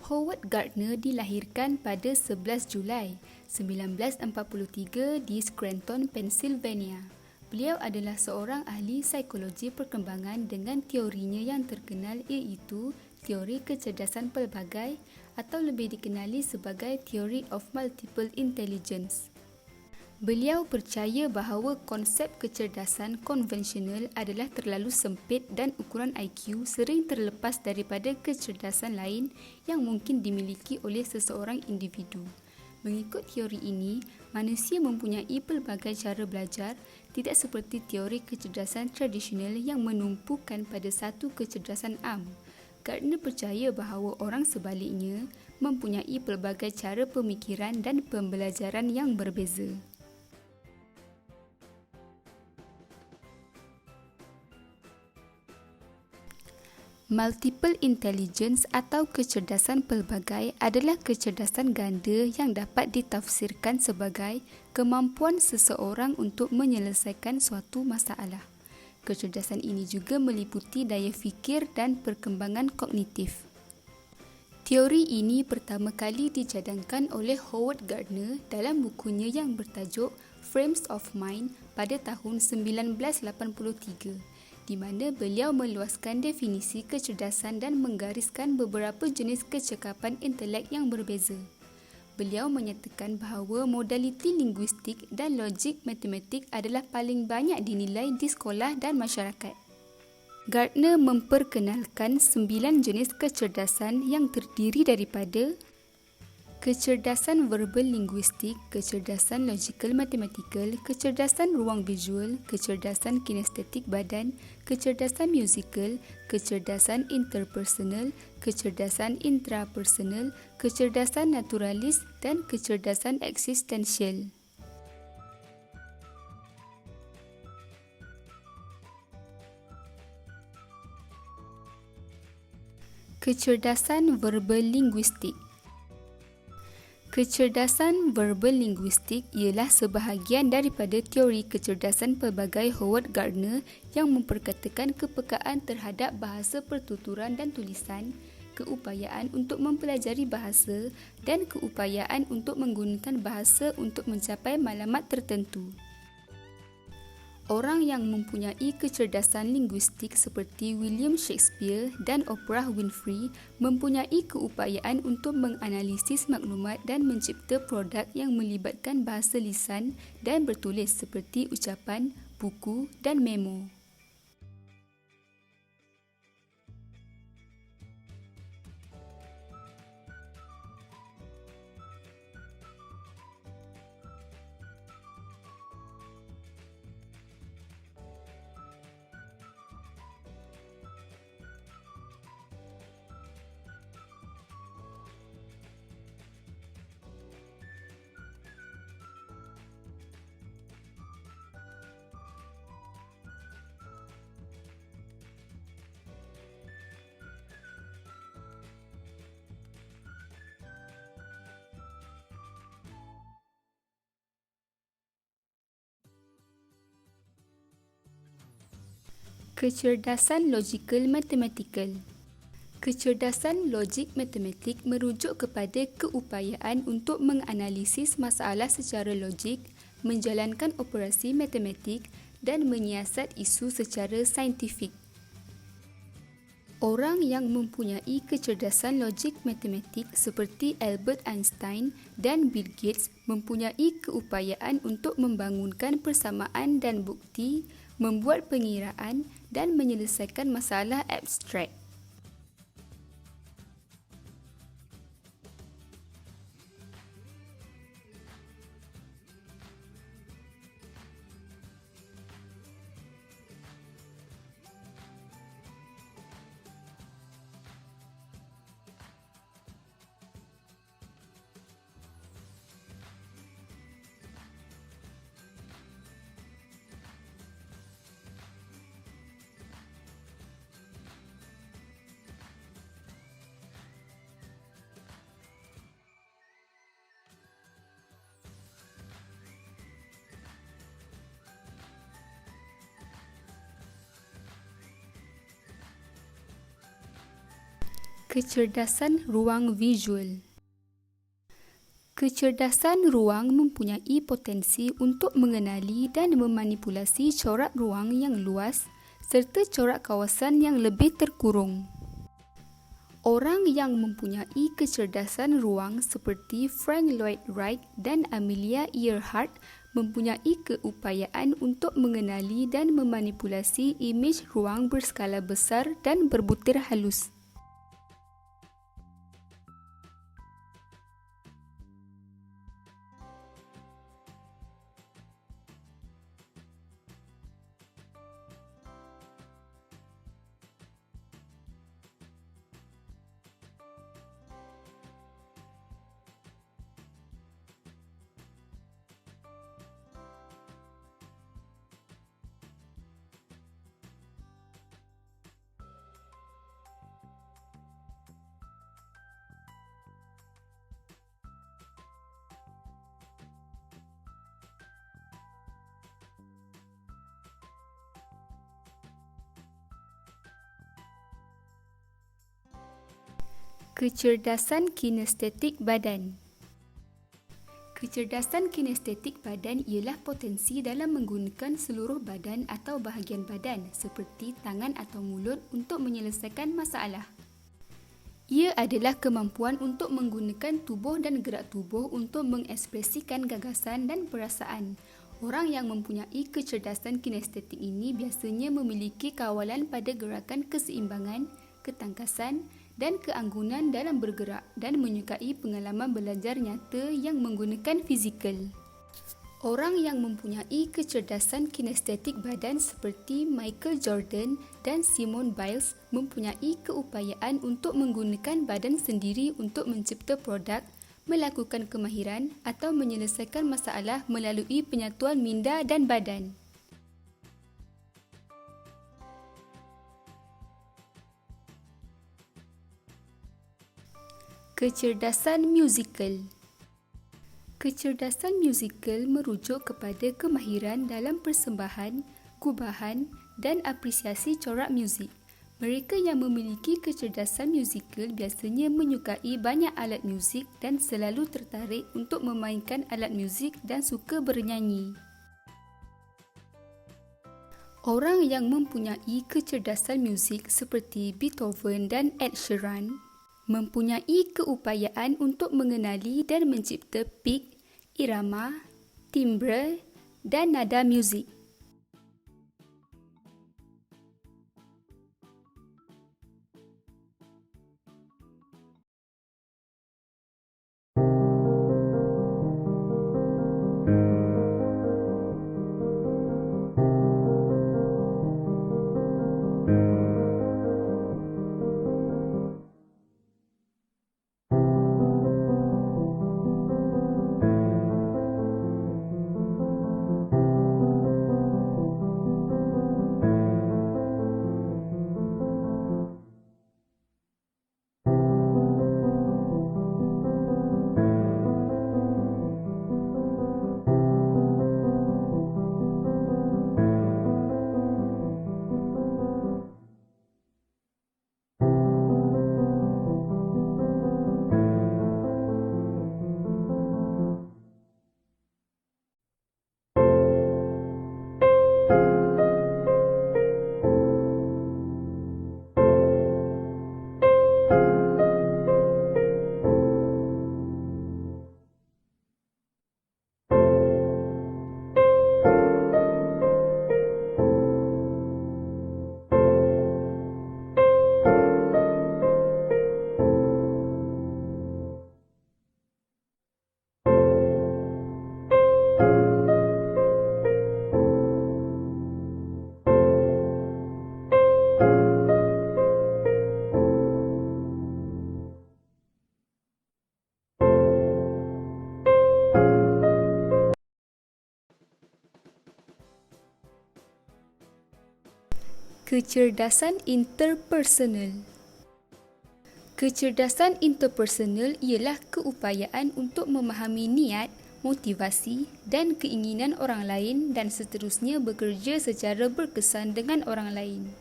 Howard Gardner dilahirkan pada 11 Julai 1943 di Scranton, Pennsylvania. Beliau adalah seorang ahli psikologi perkembangan dengan teorinya yang terkenal iaitu teori kecerdasan pelbagai atau lebih dikenali sebagai Theory of Multiple Intelligence. Beliau percaya bahawa konsep kecerdasan konvensional adalah terlalu sempit dan ukuran IQ sering terlepas daripada kecerdasan lain yang mungkin dimiliki oleh seseorang individu. Mengikut teori ini, manusia mempunyai pelbagai cara belajar, tidak seperti teori kecerdasan tradisional yang menumpukan pada satu kecerdasan am. Gardner percaya bahawa orang sebaliknya mempunyai pelbagai cara pemikiran dan pembelajaran yang berbeza. Multiple intelligence atau kecerdasan pelbagai adalah kecerdasan ganda yang dapat ditafsirkan sebagai kemampuan seseorang untuk menyelesaikan suatu masalah. Kecerdasan ini juga meliputi daya fikir dan perkembangan kognitif. Teori ini pertama kali dicadangkan oleh Howard Gardner dalam bukunya yang bertajuk Frames of Mind pada tahun 1983. Di mana beliau meluaskan definisi kecerdasan dan menggariskan beberapa jenis kecekapan intelek yang berbeza. Beliau menyatakan bahawa modaliti linguistik dan logik matematik adalah paling banyak dinilai di sekolah dan masyarakat. Gardner memperkenalkan 9 jenis kecerdasan yang terdiri daripada kecerdasan verbal linguistik, kecerdasan logikal matematikal, kecerdasan ruang visual, kecerdasan kinestetik badan, kecerdasan musikal, kecerdasan interpersonal, kecerdasan intrapersonal, kecerdasan naturalis dan kecerdasan eksistensial. Kecerdasan verbal linguistik. Kecerdasan verbal linguistik ialah sebahagian daripada teori kecerdasan pelbagai Howard Gardner yang memperkatakan kepekaan terhadap bahasa pertuturan dan tulisan, keupayaan untuk mempelajari bahasa dan keupayaan untuk menggunakan bahasa untuk mencapai maklumat tertentu. Orang yang mempunyai kecerdasan linguistik seperti William Shakespeare dan Oprah Winfrey mempunyai keupayaan untuk menganalisis maklumat dan mencipta produk yang melibatkan bahasa lisan dan bertulis seperti ucapan, buku dan memo. Kecerdasan logikal matematikal. Kecerdasan logik matematik merujuk kepada keupayaan untuk menganalisis masalah secara logik, menjalankan operasi matematik dan menyiasat isu secara saintifik. Orang yang mempunyai kecerdasan logik matematik seperti Albert Einstein dan Bill Gates mempunyai keupayaan untuk membangunkan persamaan dan bukti, membuat pengiraan dan menyelesaikan masalah abstrak. Kecerdasan ruang visual. Kecerdasan ruang mempunyai potensi untuk mengenali dan memanipulasi corak ruang yang luas serta corak kawasan yang lebih terkurung. Orang yang mempunyai kecerdasan ruang seperti Frank Lloyd Wright dan Amelia Earhart mempunyai keupayaan untuk mengenali dan memanipulasi imej ruang berskala besar dan berbutir halus. Kecerdasan kinestetik badan. Kecerdasan kinestetik badan ialah potensi dalam menggunakan seluruh badan atau bahagian badan seperti tangan atau mulut untuk menyelesaikan masalah. Ia adalah kemampuan untuk menggunakan tubuh dan gerak tubuh untuk mengekspresikan gagasan dan perasaan. Orang yang mempunyai kecerdasan kinestetik ini biasanya memiliki kawalan pada gerakan keseimbangan, ketangkasan dan keanggunan dalam bergerak dan menyukai pengalaman belajar nyata yang menggunakan fizikal. Orang yang mempunyai kecerdasan kinestetik badan seperti Michael Jordan dan Simone Biles mempunyai keupayaan untuk menggunakan badan sendiri untuk mencipta produk, melakukan kemahiran atau menyelesaikan masalah melalui penyatuan minda dan badan. Kecerdasan musikal. Kecerdasan musikal merujuk kepada kemahiran dalam persembahan, gubahan dan apresiasi corak muzik. Mereka yang memiliki kecerdasan musikal biasanya menyukai banyak alat muzik dan selalu tertarik untuk memainkan alat muzik dan suka bernyanyi. Orang yang mempunyai kecerdasan muzik seperti Beethoven dan Ed Sheeran mempunyai keupayaan untuk mengenali dan mencipta pik, irama, timbre dan nada muzik. Kecerdasan interpersonal. Kecerdasan interpersonal ialah keupayaan untuk memahami niat, motivasi dan keinginan orang lain dan seterusnya bekerja secara berkesan dengan orang lain.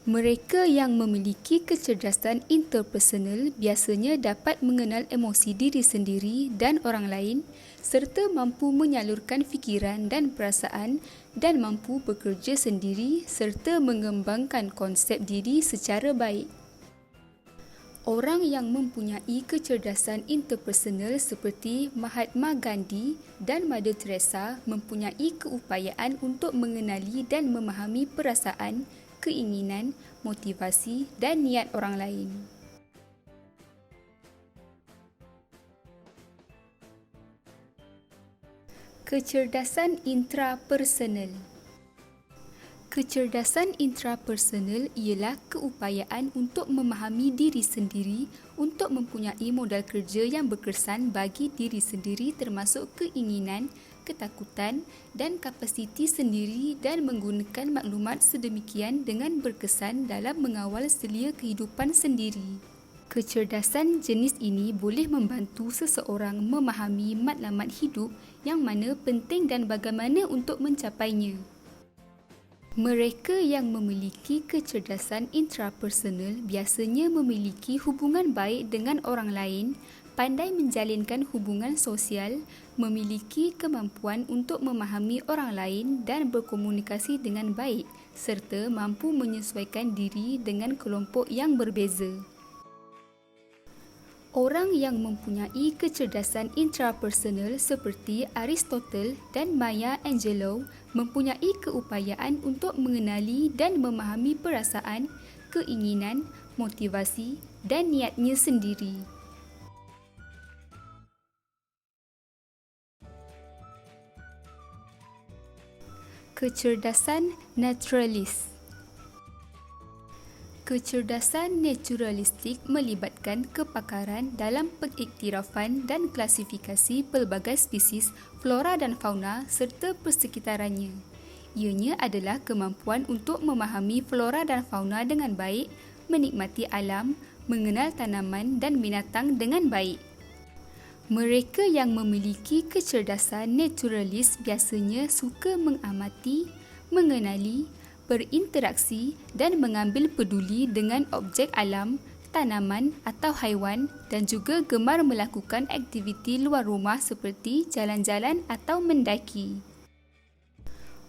Mereka yang memiliki kecerdasan interpersonal biasanya dapat mengenal emosi diri sendiri dan orang lain serta mampu menyalurkan fikiran dan perasaan dan mampu bekerja sendiri serta mengembangkan konsep diri secara baik. Orang yang mempunyai kecerdasan interpersonal seperti Mahatma Gandhi dan Mother Teresa mempunyai keupayaan untuk mengenali dan memahami perasaan, keinginan, motivasi dan niat orang lain. Kecerdasan intrapersonal. Kecerdasan intrapersonal ialah keupayaan untuk memahami diri sendiri untuk mempunyai modal kerja yang berkesan bagi diri sendiri termasuk keinginan, ketakutan dan kapasiti sendiri dan menggunakan maklumat sedemikian dengan berkesan dalam mengawal selia kehidupan sendiri. Kecerdasan jenis ini boleh membantu seseorang memahami matlamat hidup yang mana penting dan bagaimana untuk mencapainya. Mereka yang memiliki kecerdasan intrapersonal biasanya memiliki hubungan baik dengan orang lain, pandai menjalinkan hubungan sosial, memiliki kemampuan untuk memahami orang lain dan berkomunikasi dengan baik, serta mampu menyesuaikan diri dengan kelompok yang berbeza. Orang yang mempunyai kecerdasan intrapersonal seperti Aristotle dan Maya Angelou mempunyai keupayaan untuk mengenali dan memahami perasaan, keinginan, motivasi dan niatnya sendiri. Kecerdasan naturalis. Kecerdasan naturalistik melibatkan kepakaran dalam pengiktirafan dan klasifikasi pelbagai spesies flora dan fauna serta persekitarannya. Ianya adalah kemampuan untuk memahami flora dan fauna dengan baik, menikmati alam, mengenal tanaman dan binatang dengan baik. Mereka yang memiliki kecerdasan naturalis biasanya suka mengamati, mengenali, berinteraksi dan mengambil peduli dengan objek alam, tanaman atau haiwan dan juga gemar melakukan aktiviti luar rumah seperti jalan-jalan atau mendaki.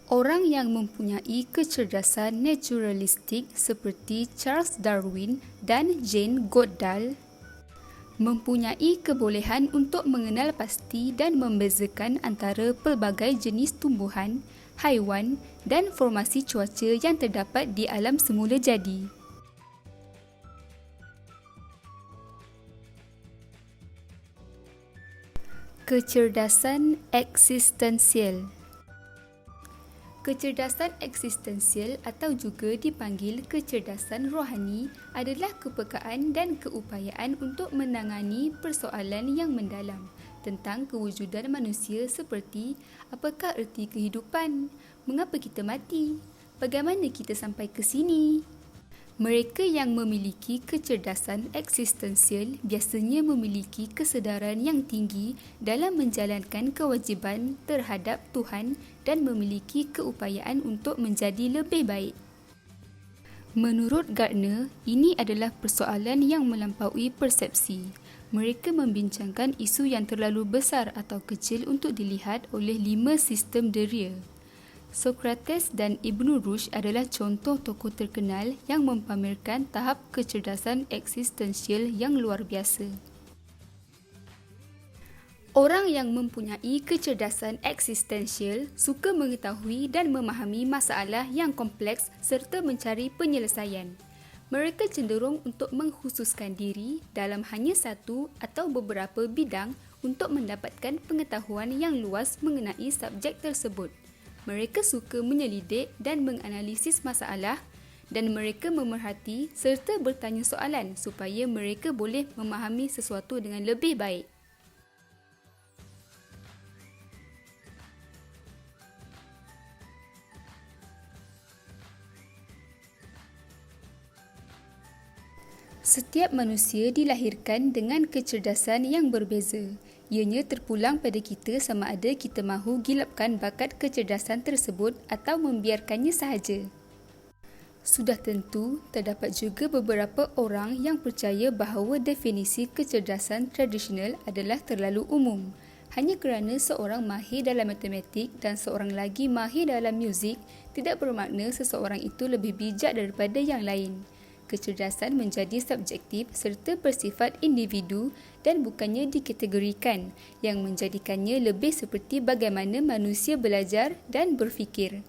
Orang yang mempunyai kecerdasan naturalistik seperti Charles Darwin dan Jane Goodall mempunyai kebolehan untuk mengenal pasti dan membezakan antara pelbagai jenis tumbuhan, haiwan dan formasi cuaca yang terdapat di alam semula jadi. Kecerdasan eksistensial. Kecerdasan eksistensial atau juga dipanggil kecerdasan rohani adalah kepekaan dan keupayaan untuk menangani persoalan yang mendalam tentang kewujudan manusia seperti apakah erti kehidupan, mengapa kita mati, bagaimana kita sampai ke sini. Mereka yang memiliki kecerdasan eksistensial biasanya memiliki kesedaran yang tinggi dalam menjalankan kewajipan terhadap Tuhan dan memiliki keupayaan untuk menjadi lebih baik. Menurut Gardner, ini adalah persoalan yang melampaui persepsi. Mereka membincangkan isu yang terlalu besar atau kecil untuk dilihat oleh 5 sistem deria. Sokrates dan Ibn Rushd adalah contoh tokoh terkenal yang mempamerkan tahap kecerdasan eksistensial yang luar biasa. Orang yang mempunyai kecerdasan eksistensial suka mengetahui dan memahami masalah yang kompleks serta mencari penyelesaian. Mereka cenderung untuk mengkhususkan diri dalam hanya satu atau beberapa bidang untuk mendapatkan pengetahuan yang luas mengenai subjek tersebut. Mereka suka menyelidik dan menganalisis masalah dan mereka memerhati serta bertanya soalan supaya mereka boleh memahami sesuatu dengan lebih baik. Setiap manusia dilahirkan dengan kecerdasan yang berbeza. Ianya terpulang pada kita sama ada kita mahu gilapkan bakat kecerdasan tersebut atau membiarkannya sahaja. Sudah tentu, terdapat juga beberapa orang yang percaya bahawa definisi kecerdasan tradisional adalah terlalu umum. Hanya kerana seorang mahir dalam matematik dan seorang lagi mahir dalam muzik, tidak bermakna seseorang itu lebih bijak daripada yang lain. Kecerdasan menjadi subjektif serta bersifat individu dan bukannya dikategorikan, yang menjadikannya lebih seperti bagaimana manusia belajar dan berfikir.